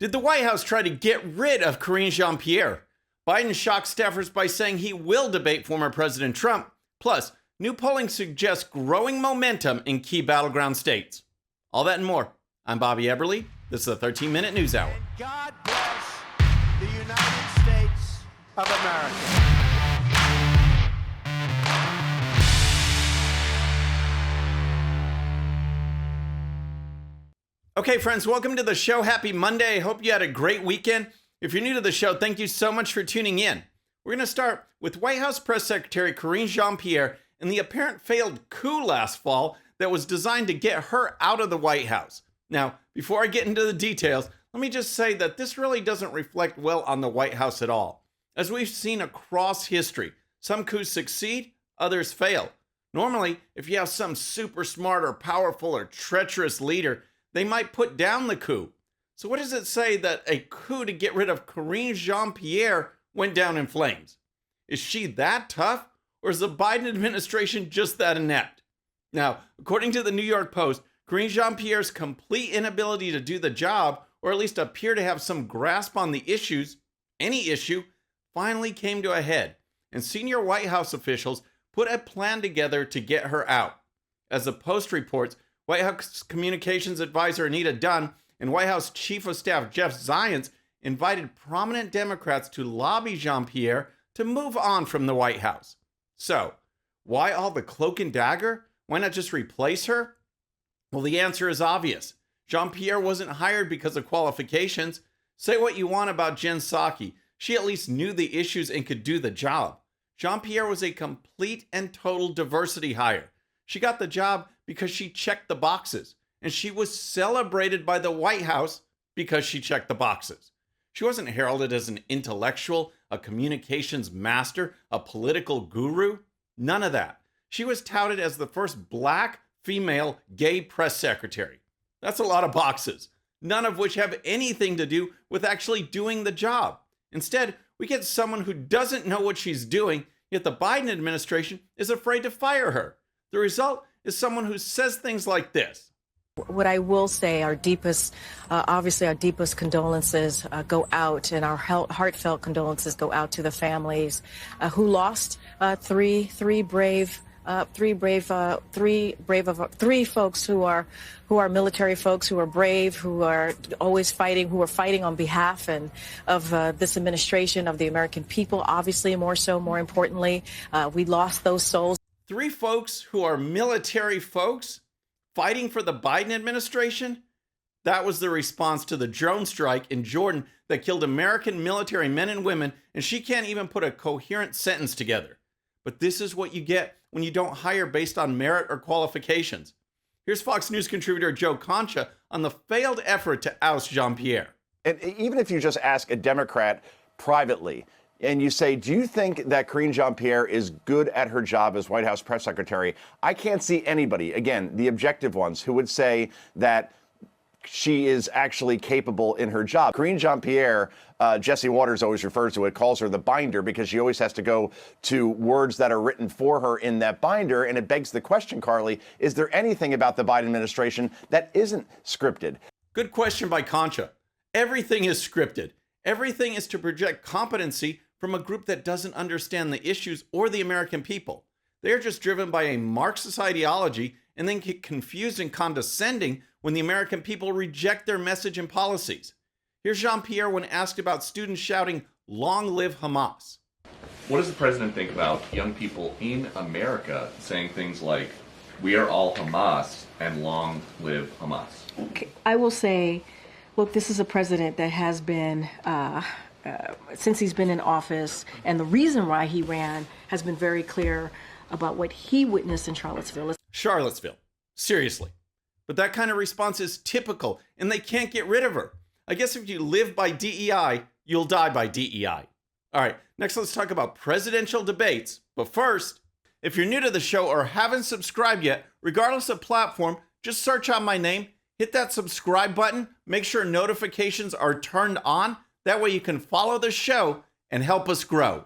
Did the White House try to get rid of Karine Jean-Pierre? Biden shocked staffers by saying he will debate former President Trump. Plus, new polling suggests growing momentum in key battleground states. All that and more. I'm Bobby Eberle. This is the 13-Minute News Hour. And God bless the United States of America. Okay, friends, welcome to the show. Happy Monday. I hope you had a great weekend. If you're new to the show, thank you so much for tuning in. We're going to start with White House Press Secretary Karine Jean-Pierre and the apparent failed coup last fall that was designed to get her out of the White House. Now, before I get into the details, let me just say that this really doesn't reflect well on the White House at all. As we've seen across history, some coups succeed, others fail. Normally, if you have some super smart or powerful or treacherous leader, they might put down the coup. So what does it say that a coup to get rid of Karine Jean-Pierre went down in flames? Is she that tough, or is the Biden administration just that inept? Now, according to the New York Post, Karine Jean-Pierre's complete inability to do the job, or at least appear to have some grasp on the issues, any issue, finally came to a head, and senior White House officials put a plan together to get her out. As the Post reports, White House Communications Advisor Anita Dunn and White House Chief of Staff Jeff Zients invited prominent Democrats to lobby Jean-Pierre to move on from the White House. So, why all the cloak and dagger? Why not just replace her? Well, the answer is obvious. Jean-Pierre wasn't hired because of qualifications. Say what you want about Jen Psaki. She at least knew the issues and could do the job. Jean-Pierre was a complete and total diversity hire. She got the job because she checked the boxes, and she was celebrated by the White House because she checked the boxes. She wasn't heralded as an intellectual, a communications master, a political guru. None of that. She was touted as the first black, female, gay press secretary. That's a lot of boxes, none of which have anything to do with actually doing the job. Instead, we get someone who doesn't know what she's doing, yet the Biden administration is afraid to fire her. The result is someone who says things like this. What I will say, obviously our deepest condolences go out, and our heartfelt condolences go out to the families who lost three folks who are military folks, who are brave, who are always fighting, who are fighting on behalf of this administration, of the American people. Obviously, more importantly, we lost those souls. 3 folks who are military folks fighting for the Biden administration? That was the response to the drone strike in Jordan that killed American military men and women, and she can't even put a coherent sentence together. But this is what you get when you don't hire based on merit or qualifications. Here's Fox News contributor Joe Concha on the failed effort to oust Jean-Pierre. And even if you just ask a Democrat privately, and you say, do you think that Karine Jean-Pierre is good at her job as White House press secretary? I can't see anybody, again, the objective ones, who would say that she is actually capable in her job. Karine Jean-Pierre, Jesse Waters always refers to it, calls her the binder, because she always has to go to words that are written for her in that binder. And it begs the question, Carly, is there anything about the Biden administration that isn't scripted? Good question by Concha. Everything is scripted. Everything is to project competency from a group that doesn't understand the issues or the American people. They are just driven by a Marxist ideology and then get confused and condescending when the American people reject their message and policies. Here's Jean-Pierre when asked about students shouting, "Long live Hamas." What does the president think about young people in America saying things like, "We are all Hamas" and "Long live Hamas"? Okay, I will say, look, this is a president that has been, since he's been in office, and the reason why he ran has been very clear about what he witnessed in Charlottesville. Charlottesville. Seriously. But that kind of response is typical, and they can't get rid of her. I guess if you live by DEI, you'll die by DEI. All right, next let's talk about presidential debates. But first, if you're new to the show or haven't subscribed yet, regardless of platform, just search out my name, hit that subscribe button, make sure notifications are turned on. That way you can follow the show and help us grow.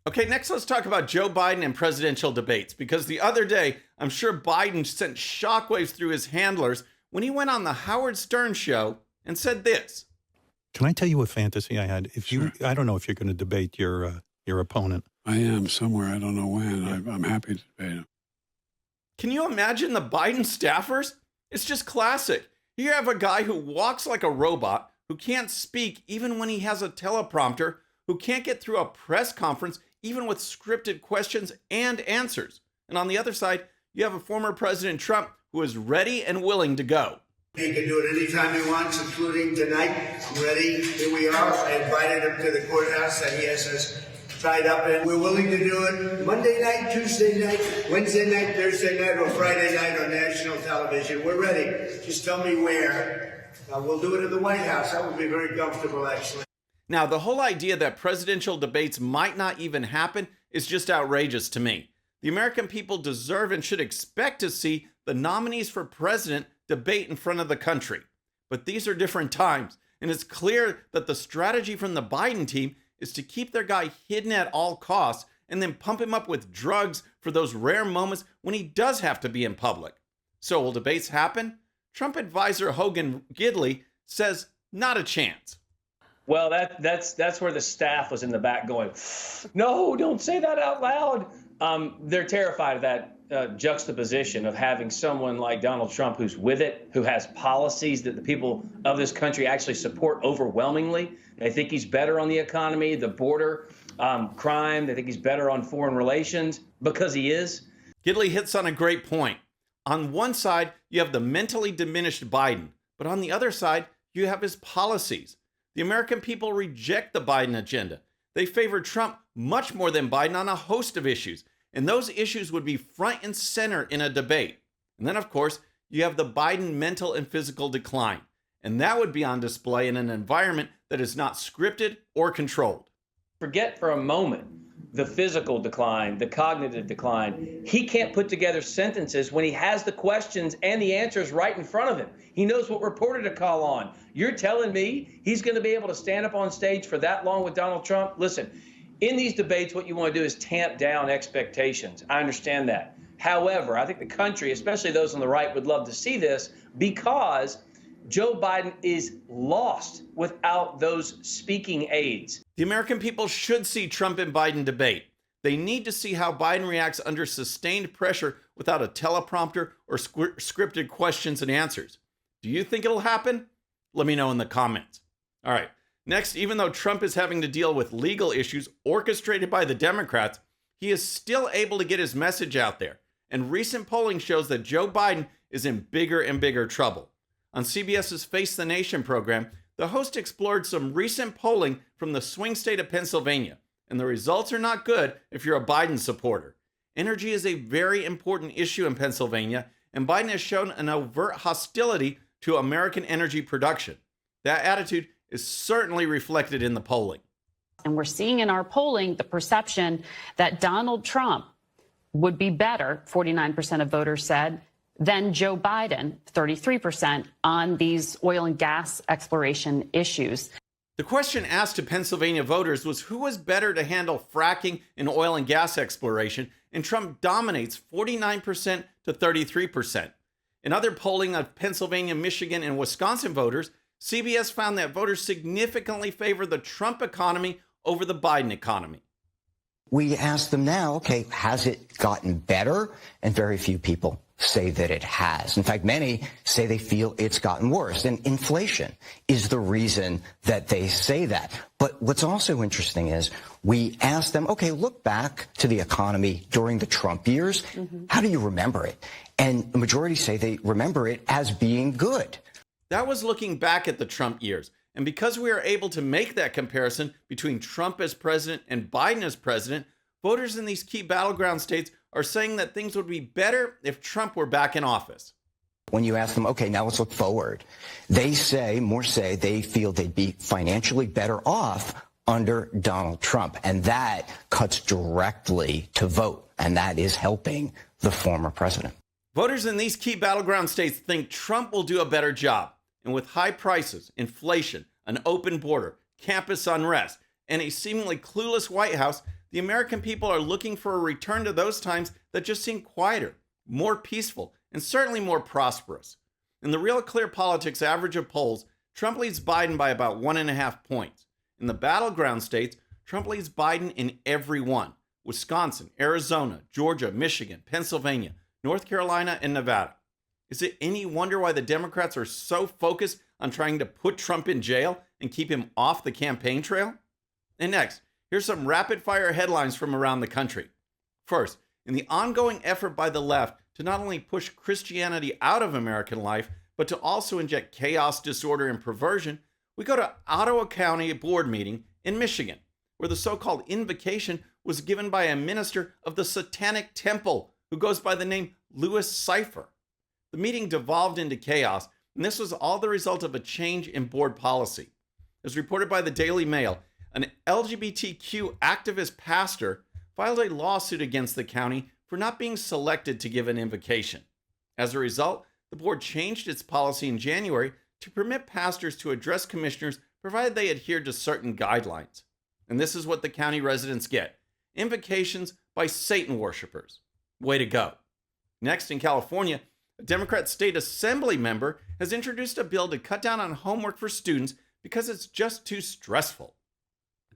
Okay, next let's talk about Joe Biden and presidential debates, because the other day, I'm sure Biden sent shockwaves through his handlers when he went on the Howard Stern show and said this. Can I tell you a fantasy I had? If you, I don't know if you're going to debate your opponent. I am somewhere. I don't know when. I'm happy to debate him. Can you imagine the Biden staffers? It's just classic. Here you have a guy who walks like a robot, who can't speak even when he has a teleprompter, who can't get through a press conference even with scripted questions and answers. And on the other side, you have a former President Trump who is ready and willing to go. He can do it anytime he wants, including tonight. I'm ready. Here we are. I invited him to the courthouse that he has us tied up in. We're willing to do it Monday night, Tuesday night, Wednesday night, Thursday night, or Friday night on national television. We're ready. Just tell me where. We'll do it at the White House. That would be very comfortable, actually. Now, the whole idea that presidential debates might not even happen is just outrageous to me. The American people deserve and should expect to see the nominees for president debate in front of the country. But these are different times, and it's clear that the strategy from the Biden team is to keep their guy hidden at all costs and then pump him up with drugs for those rare moments when he does have to be in public. So will debates happen? Trump advisor Hogan Gidley says not a chance. Well, that's where the staff was in the back going, no, don't say that out loud. They're terrified of that juxtaposition of having someone like Donald Trump who's with it, who has policies that the people of this country actually support overwhelmingly. They think he's better on the economy, the border, crime. They think he's better on foreign relations because he is. Gidley hits on a great point. On one side, you have the mentally diminished Biden, but on the other side, you have his policies. The American people reject the Biden agenda. They favor Trump much more than Biden on a host of issues, and those issues would be front and center in a debate. And then, of course, you have the Biden mental and physical decline, and that would be on display in an environment that is not scripted or controlled. Forget for a moment the physical decline, the cognitive decline. He can't put together sentences when he has the questions and the answers right in front of him. He knows what reporter to call on. You're telling me he's going to be able to stand up on stage for that long with Donald Trump? Listen, in these debates, what you want to do is tamp down expectations. I understand that. However, I think the country, especially those on the right, would love to see this because Joe Biden is lost without those speaking aids. The American people should see Trump and Biden debate. They need to see how Biden reacts under sustained pressure without a teleprompter or scripted questions and answers. Do you think it'll happen? Let me know in the comments. All right. Next, even though Trump is having to deal with legal issues orchestrated by the Democrats, he is still able to get his message out there. And recent polling shows that Joe Biden is in bigger and bigger trouble. On CBS's Face the Nation program, the host explored some recent polling from the swing state of Pennsylvania, and the results are not good if you're a Biden supporter. Energy is a very important issue in Pennsylvania, and Biden has shown an overt hostility to American energy production. That attitude is certainly reflected in the polling. And we're seeing in our polling the perception that Donald Trump would be better, 49% of voters said, than Joe Biden, 33%, on these oil and gas exploration issues. The question asked to Pennsylvania voters was who was better to handle fracking and oil and gas exploration, and Trump dominates 49% to 33%. In other polling of Pennsylvania, Michigan, and Wisconsin voters, CBS found that voters significantly favor the Trump economy over the Biden economy. We ask them now, okay, has it gotten better? And very few people say that it has. In fact, many say they feel it's gotten worse. And inflation is the reason that they say that. But what's also interesting is we ask them, okay, look back to the economy during the Trump years. How do you remember it? And the majority say they remember it as being good. That was looking back at the Trump years. And because we are able to make that comparison between Trump as president and Biden as president, voters in these key battleground states are saying that things would be better if Trump were back in office. When you ask them, okay, now let's look forward, they say they feel they'd be financially better off under Donald Trump. And that cuts directly to vote. And that is helping the former president. Voters in these key battleground states think Trump will do a better job. And with high prices, inflation, an open border, campus unrest, and a seemingly clueless White House, the American people are looking for a return to those times that just seem quieter, more peaceful, and certainly more prosperous. In the Real Clear Politics average of polls, Trump leads Biden by about 1.5 points. In the battleground states, Trump leads Biden in every one: Wisconsin, Arizona, Georgia, Michigan, Pennsylvania, North Carolina, and Nevada. Is it any wonder why the Democrats are so focused on trying to put Trump in jail and keep him off the campaign trail? And next, here's some rapid-fire headlines from around the country. First, in the ongoing effort by the left to not only push Christianity out of American life, but to also inject chaos, disorder, and perversion, we go to Ottawa County Board meeting in Michigan, where the so-called invocation was given by a minister of the Satanic Temple who goes by the name Louis Cypher. The meeting devolved into chaos, and this was all the result of a change in board policy. As reported by the Daily Mail, an LGBTQ activist pastor filed a lawsuit against the county for not being selected to give an invocation. As a result, the board changed its policy in January to permit pastors to address commissioners provided they adhered to certain guidelines. And this is what the county residents get: invocations by Satan worshipers. Way to go. Next, in California, a Democrat state assembly member has introduced a bill to cut down on homework for students because it's just too stressful.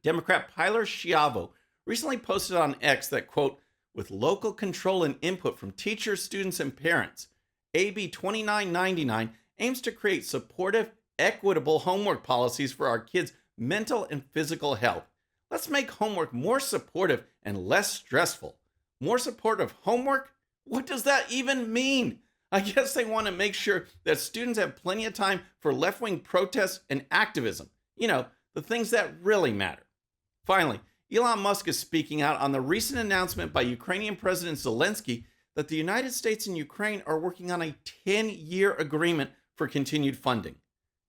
Democrat Paula Schiavo recently posted on X that, quote, with local control and input from teachers, students, and parents, AB 2999 aims to create supportive, equitable homework policies for our kids' mental and physical health. Let's make homework more supportive and less stressful. More supportive homework? What does that even mean? I guess they want to make sure that students have plenty of time for left-wing protests and activism. You know, the things that really matter. Finally, Elon Musk is speaking out on the recent announcement by Ukrainian President Zelensky that the United States and Ukraine are working on a 10-year agreement for continued funding.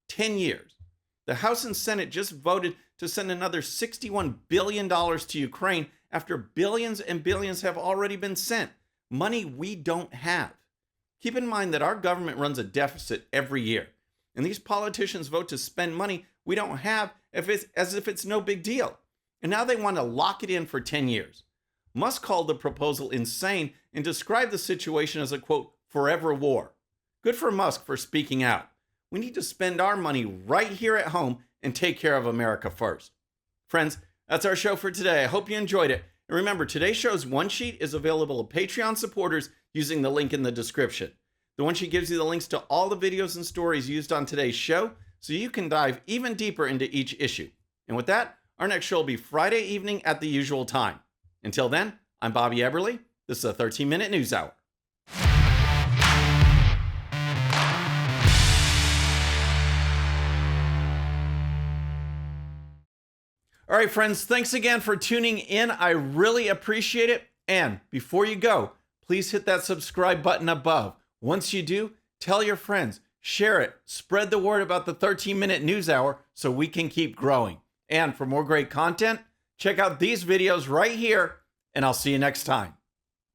10 years. The House and Senate just voted to send another $61 billion to Ukraine after billions and billions have already been sent. Money we don't have. Keep in mind that our government runs a deficit every year, and these politicians vote to spend money we don't have as if it's no big deal. And now they want to lock it in for 10 years. Musk called the proposal insane and described the situation as a, quote, forever war. Good for Musk for speaking out. We need to spend our money right here at home and take care of America first. Friends, that's our show for today. I hope you enjoyed it. And remember, today's show's one sheet is available to Patreon supporters using the link in the description. The one sheet gives you the links to all the videos and stories used on today's show, so you can dive even deeper into each issue. And with that, our next show will be Friday evening at the usual time. Until then, I'm Bobby Eberle. This is a 13-minute news hour. All right, friends, thanks again for tuning in. I really appreciate it. And before you go, please hit that subscribe button above. Once you do, tell your friends, share it, spread the word about the 13-minute news hour so we can keep growing. And for more great content, check out these videos right here, and I'll see you next time.